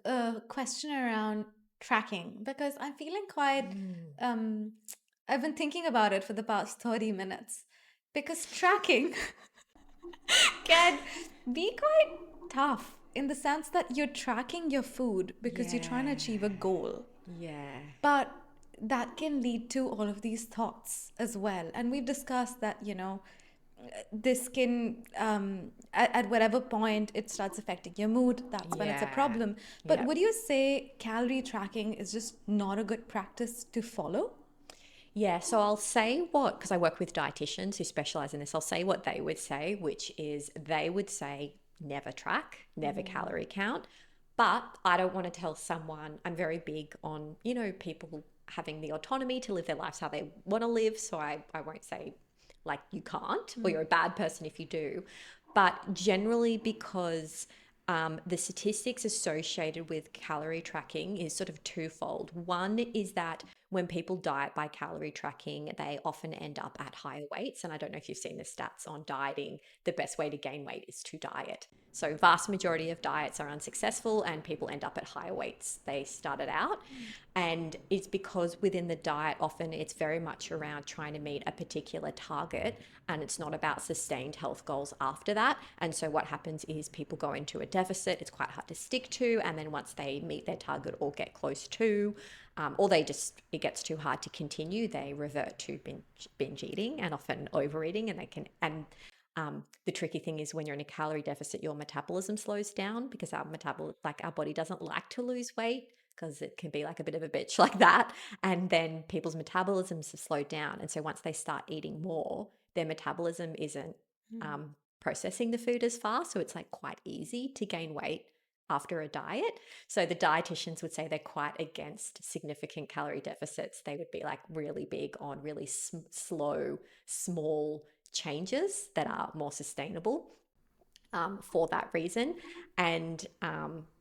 a question around tracking because I'm feeling quite. I've been thinking about it for the past 30 minutes because tracking can be quite tough in the sense that you're tracking your food because you're trying to achieve a goal. Yeah. But that can lead to all of these thoughts as well. And we've discussed that, this can, at whatever point it starts affecting your mood, that's when it's a problem. But would you say calorie tracking is just not a good practice to follow? Yeah, so I'll say because I work with dietitians who specialize in this, I'll say what they would say, which is they would say never track, never calorie count. But I don't want to tell someone, I'm very big on, people having the autonomy to live their lives how they want to live. So I won't say like you can't or you're a bad person if you do. But generally because the statistics associated with calorie tracking is sort of twofold. One is that when people diet by calorie tracking, they often end up at higher weights. And I don't know if you've seen the stats on dieting. The best way to gain weight is to diet. So vast majority of diets are unsuccessful and people end up at higher weights they started out. And it's because within the diet, often it's very much around trying to meet a particular target and it's not about sustained health goals after that. And so what happens is people go into a deficit, it's quite hard to stick to. And then once they meet their target or get close to, or it gets too hard to continue, they revert to binge eating and often overeating the tricky thing is when you're in a calorie deficit, your metabolism slows down because our body doesn't like to lose weight because it can be like a bit of a bitch like that. And then people's metabolisms have slowed down. And so once they start eating more, their metabolism isn't processing the food as fast. So it's like quite easy to gain weight after a diet. So the dietitians would say they're quite against significant calorie deficits. They would be like really big on really slow, small changes that are more sustainable for that reason. And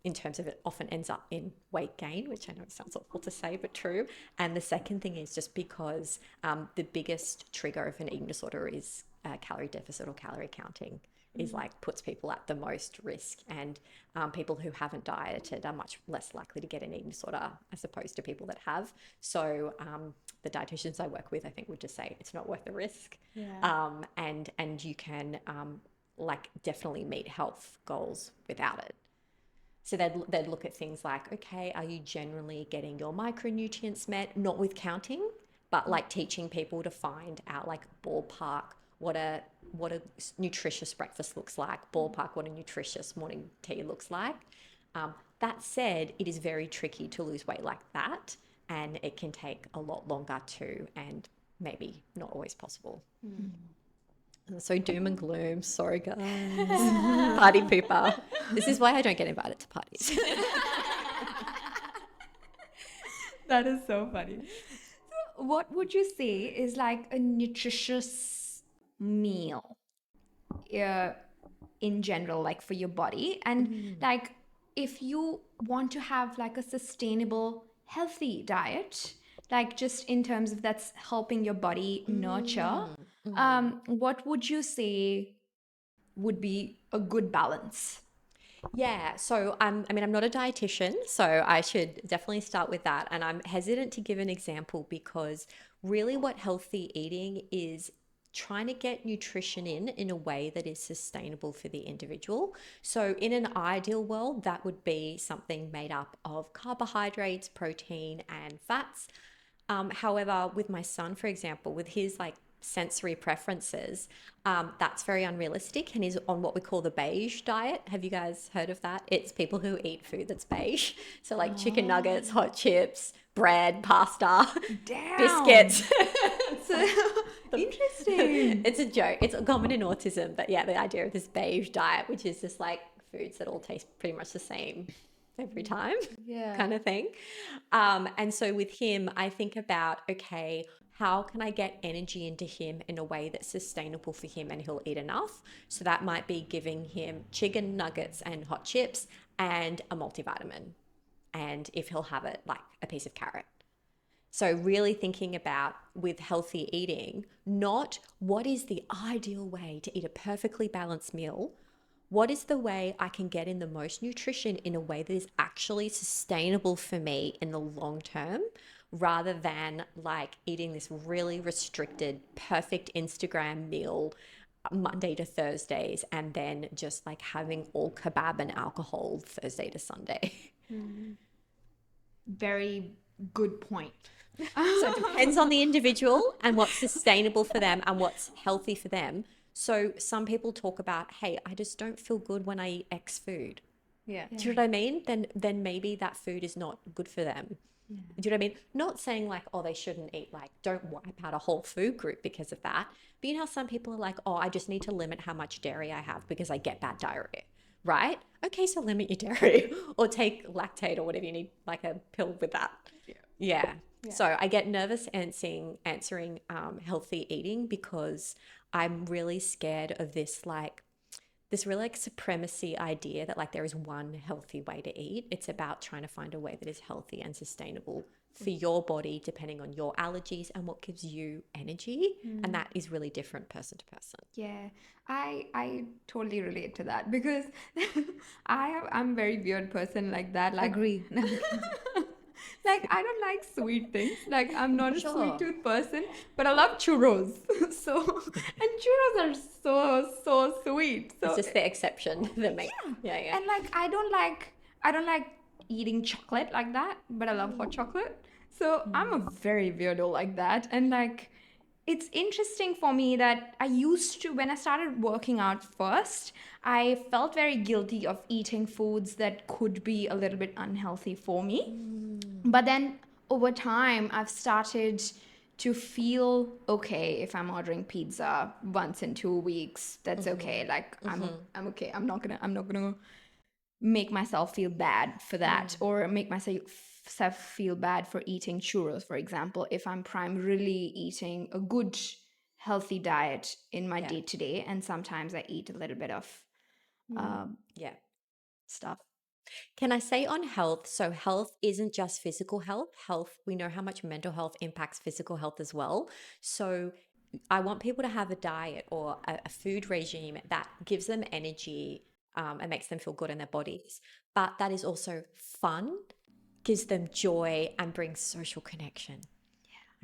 in terms of it often ends up in weight gain, which I know sounds awful to say, but true. And the second thing is just because the biggest trigger of an eating disorder is calorie deficit or calorie counting is like puts people at the most risk, and people who haven't dieted are much less likely to get an eating disorder as opposed to people that have. So the dietitians I work with, I think, would just say it's not worth the risk. And you can definitely meet health goals without it. So they'd look at things like, okay, are you generally getting your micronutrients met? Not with counting, but like teaching people to find out like ballpark what a nutritious breakfast looks like, ballpark what a nutritious morning tea looks like. That said, it is very tricky to lose weight like that, and it can take a lot longer too, and maybe not always possible. So doom and gloom, sorry guys. Party pooper. This is why I don't get invited to parties. That is so funny. So what would you say is like a nutritious meal in general, like for your body? And like if you want to have like a sustainable, healthy diet, like just in terms of that's helping your body nurture, what would you say would be a good balance? Yeah, so I'm not a dietitian, so I should definitely start with that. And I'm hesitant to give an example because really what healthy eating is trying to get nutrition in a way that is sustainable for the individual. So in an ideal world, that would be something made up of carbohydrates, protein, and fats. However, with my son, for example, with his like sensory preferences, that's very unrealistic and is on what we call the beige diet. Have you guys heard of that? It's people who eat food that's beige. So like chicken nuggets, hot chips, bread, pasta, Damn. biscuits. Interesting. It's a joke. It's common in autism, but yeah, the idea of this beige diet, which is just like foods that all taste pretty much the same every time, kind of thing. And so with him, I think about, okay, how can I get energy into him in a way that's sustainable for him and he'll eat enough? So that might be giving him chicken nuggets and hot chips and a multivitamin. And if he'll have it, like a piece of carrot. So really thinking about with healthy eating, not what is the ideal way to eat a perfectly balanced meal. What is the way I can get in the most nutrition in a way that is actually sustainable for me in the long term, rather than like eating this really restricted, perfect Instagram meal Monday to Thursdays and then just like having all kebab and alcohol Thursday to Sunday. Very good point. So it depends on the individual and what's sustainable for them and what's healthy for them. So some people talk about, hey, I just don't feel good when I eat X food. Yeah. Do you know what I mean? Then maybe that food is not good for them. Do you know what I mean? Not saying like, oh, they shouldn't eat, like, don't wipe out a whole food group because of that. But you know how some people are like, oh, I just need to limit how much dairy I have because I get bad diarrhea, right? Okay, so limit your dairy or take lactate or whatever you need, like a pill with that. Yeah. So I get nervous answering healthy eating because I'm really scared of this really like supremacy idea that like there is one healthy way to eat. It's about trying to find a way that is healthy and sustainable for your body, depending on your allergies and what gives you energy. And that is really different person to person. Yeah, I totally relate to that because I'm a very weird person like that. Like Agree. like I don't like sweet things. Like I'm not a Sure. sweet tooth person, but I love churros. So and churros are so sweet. So It's just the exception that makes yeah. and like I don't like eating chocolate like that, but I love hot chocolate. So I'm a very weirdo like that. And like it's interesting for me that I used to, when I started working out first, I felt very guilty of eating foods that could be a little bit unhealthy for me. But then over time, I've started to feel okay if I'm ordering pizza once in 2 weeks. That's okay. Like I'm okay. I'm not gonna make myself feel bad for that or make myself feel bad for eating churros, for example, if I'm primarily eating a good healthy diet in my day to day, and sometimes I eat a little bit of Yeah. stuff. Can I say on health? So health isn't just physical health. Health, we know how much mental health impacts physical health as well. So I want people to have a diet or a food regime that gives them energy and makes them feel good in their bodies. But that is also fun, gives them joy, and brings social connection.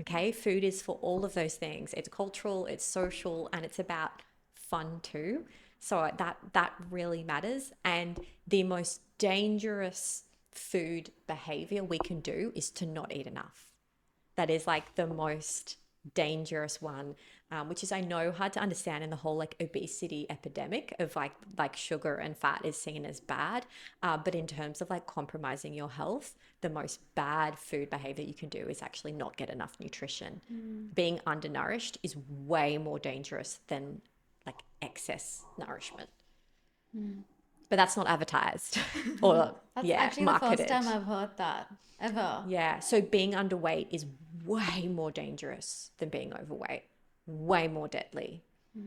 Okay, food is for all of those things. It's cultural, it's social, and it's about fun too. So that really matters. And the most dangerous food behavior we can do is to not eat enough. That is like the most dangerous one, which is, I know, hard to understand in the whole like obesity epidemic of like sugar and fat is seen as bad. But in terms of like compromising your health, the most bad food behavior you can do is actually not get enough nutrition. Being undernourished is way more dangerous than like excess nourishment. But that's not advertised or That's yeah, actually marketed. the first time I've heard that ever. Yeah, so being underweight is way more dangerous than being overweight, way more deadly. Oh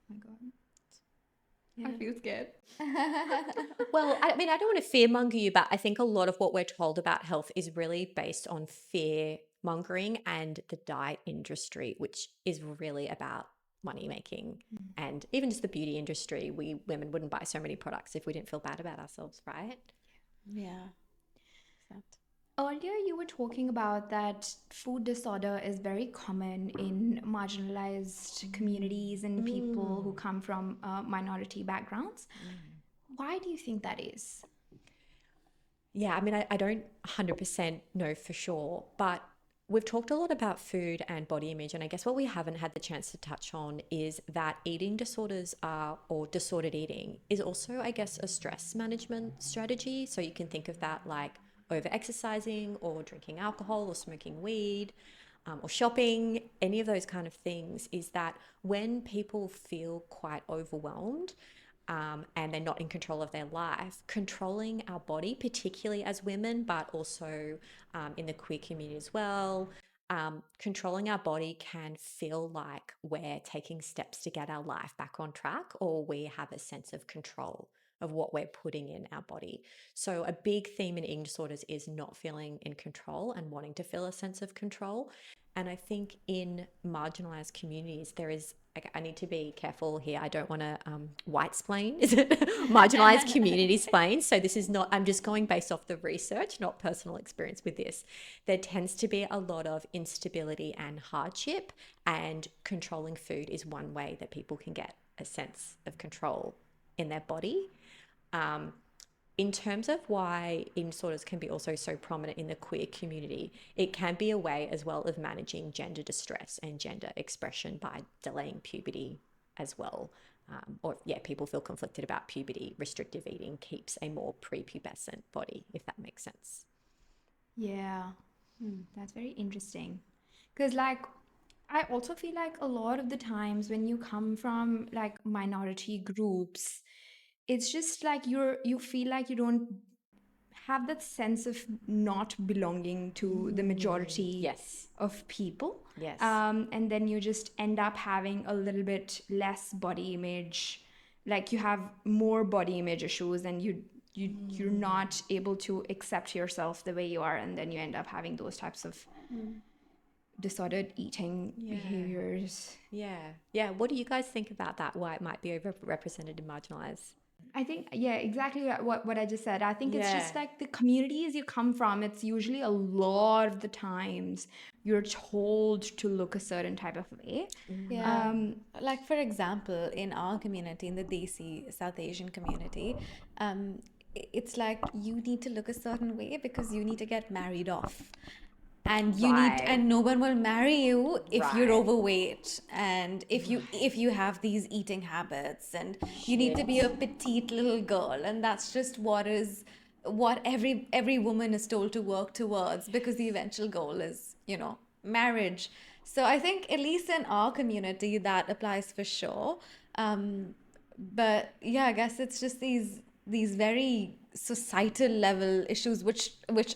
my God. I feel scared. Well, I mean, I don't want to fearmonger you, but I think a lot of what we're told about health is really based on fear mongering and the diet industry, which is really about money making. And even just the beauty industry, we women wouldn't buy so many products if we didn't feel bad about ourselves, right? Yeah. That. Earlier, you were talking about that food disorder is very common in marginalized communities and people who come from minority backgrounds. Why do you think that is? Yeah, I mean, I don't 100% know for sure, but we've talked a lot about food and body image. And I guess what we haven't had the chance to touch on is that eating disorders are, or disordered eating, is also, I guess, a stress management strategy. So you can think of that like over exercising or drinking alcohol or smoking weed. Or shopping, any of those kind of things, is that when people feel quite overwhelmed, and they're not in control of their life, controlling our body, particularly as women, but also in the queer community as well, controlling our body can feel like we're taking steps to get our life back on track, or we have a sense of control of what we're putting in our body. So a big theme in eating disorders is not feeling in control and wanting to feel a sense of control. And I think in marginalized communities, there is, I need to be careful here. I don't want to white splain, is it? Marginalized community splain. So this is not, I'm just going based off the research, not personal experience with this. There tends to be a lot of instability and hardship, and controlling food is one way that people can get a sense of control in their body. In terms of why eating disorders can be also so prominent in the queer community, it can be a way as well of managing gender distress and gender expression by delaying puberty as well. People feel conflicted about puberty. Restrictive eating keeps a more prepubescent body, if that makes sense. Yeah, that's very interesting. Because, like, I also feel like a lot of the times when you come from like minority groups, it's just like you feel like you don't have that sense of not belonging to the majority Yes. of people. Yes. And then you just end up having a little bit less body image, like you have more body image issues, and you're not able to accept yourself the way you are, and then you end up having those types of disordered eating behaviors. Yeah. What do you guys think about that? Why it might be overrepresented in marginalized? I think, yeah, exactly what I just said. I think it's just Yeah. like the communities you come from, it's usually a lot of the times you're told to look a certain type of way. Yeah. Like, for example, in our community, in the Desi South Asian community, it's like you need to look a certain way because you need to get married off. And you need, Right. and no one will marry you if you're Right. overweight, and if you have these eating habits, and you need to be a petite little girl, and that's just what every woman is told to work towards, because the eventual goal is, marriage. So I think at least in our community that applies for sure. But yeah, I guess it's just these very societal level issues which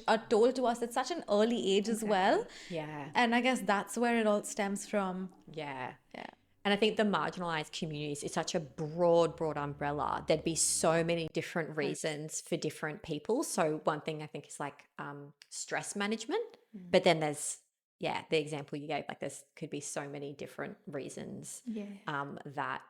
are told to us at such an early age as well. Yeah. And I guess that's where it all stems from. Yeah. Yeah. And I think the marginalized communities is such a broad umbrella. There'd be so many different reasons for different people. So one thing I think is like stress management, but then there's, the example you gave, like there's could be so many different reasons that,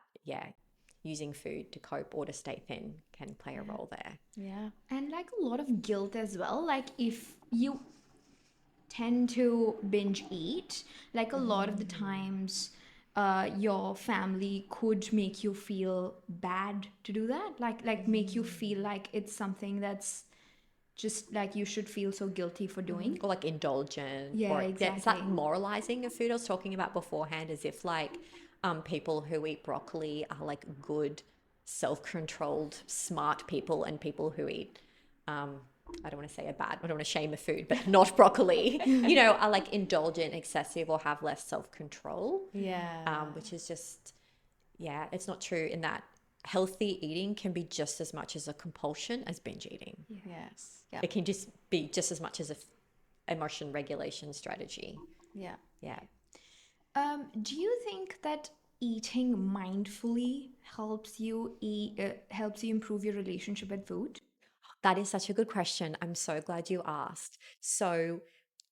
using food to cope or to stay thin can play a role there. Yeah. And like a lot of guilt as well. Like if you tend to binge eat, like a lot of the times your family could make you feel bad to do that, like make you feel like it's something that's just like you should feel so guilty for doing. Or like indulgent. Yeah, or it's exactly. like moralizing of food I was talking about beforehand, as if like people who eat broccoli are like good, self-controlled, smart people, and people who eat I don't want to say I don't want to shame a food, but not broccoli, are like indulgent, excessive, or have less self-control. Yeah. Which is just, it's not true, in that healthy eating can be just as much as a compulsion as binge eating. Yes. Yeah. It can just be just as much as a emotion regulation strategy. Yeah. Yeah. Do you think that eating mindfully helps you improve your relationship with food? That is such a good question. I'm so glad you asked. So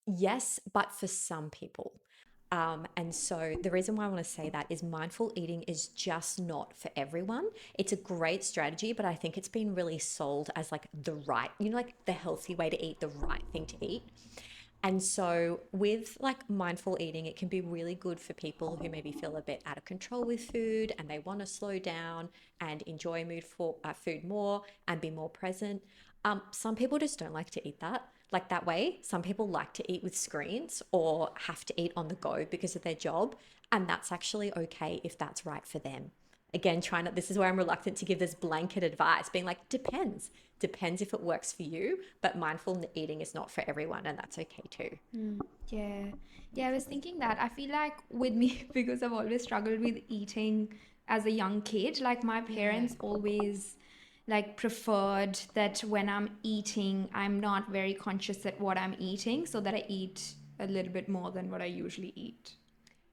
Yes, but for some people. And so the reason why I want to say that is mindful eating is just not for everyone. It's a great strategy, but I think it's been really sold as like the right, like the healthy way to eat, the right thing to eat. And so with like mindful eating, it can be really good for people who maybe feel a bit out of control with food and they want to slow down and enjoy food more and be more present. Some people just don't like to eat that way. Some people like to eat with screens or have to eat on the go because of their job. And that's actually okay if that's right for them. Again, this is where I'm reluctant to give this blanket advice, being like, depends if it works for you, but mindful eating is not for everyone, and that's okay too. Yeah. Yeah, I was thinking that. I feel like with me, because I've always struggled with eating as a young kid, like my parents always like preferred that when I'm eating, I'm not very conscious at what I'm eating, so that I eat a little bit more than what I usually eat.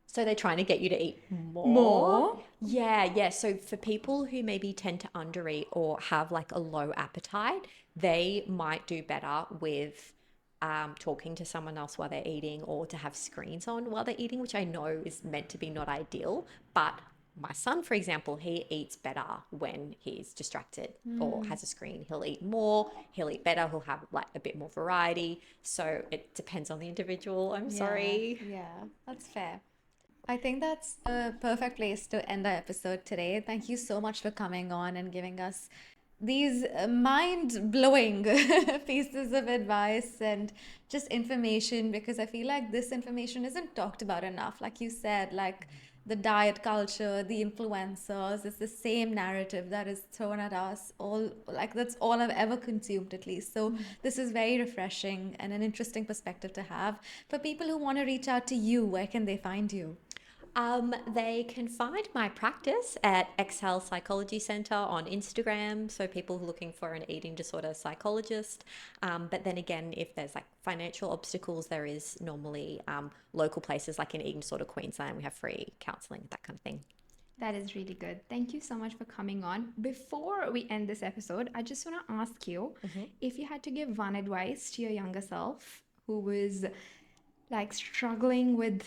So they're trying to get you to eat more. More? Yeah, yeah. So for people who maybe tend to undereat or have like a low appetite, they might do better with talking to someone else while they're eating or to have screens on while they're eating, which I know is meant to be not ideal. But my son, for example, he eats better when he's distracted or has a screen. He'll eat more, he'll eat better, he'll have like a bit more variety. So it depends on the individual. I'm sorry. Yeah, that's fair. I think that's a perfect place to end our episode today. Thank you so much for coming on and giving us these mind blowing pieces of advice and just information, because I feel like this information isn't talked about enough. Like you said, like the diet culture, the influencers, it's the same narrative that is thrown at us all. Like that's all I've ever consumed, at least. So this is very refreshing and an interesting perspective to have. For people who want to reach out to you, where can they find you? They can find my practice at Exxal Psychology Centre on Instagram. So people who are looking for an eating disorder psychologist. But then again, if there's like financial obstacles, there is normally local places like in Eating Disorder Queensland. We have free counselling, that kind of thing. That is really good. Thank you so much for coming on. Before we end this episode, I just want to ask you if you had to give one advice to your younger self who was like struggling with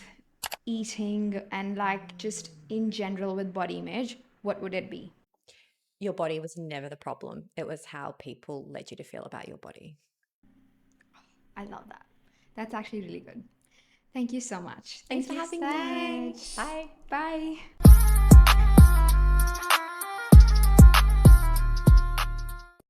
eating and like just in general with body image, what would it be? Your body was never the problem. It was how people led you to feel about your body. I love that. That's actually really good. Thank you so much. Thanks Thank for you having so me. much. Bye. Bye.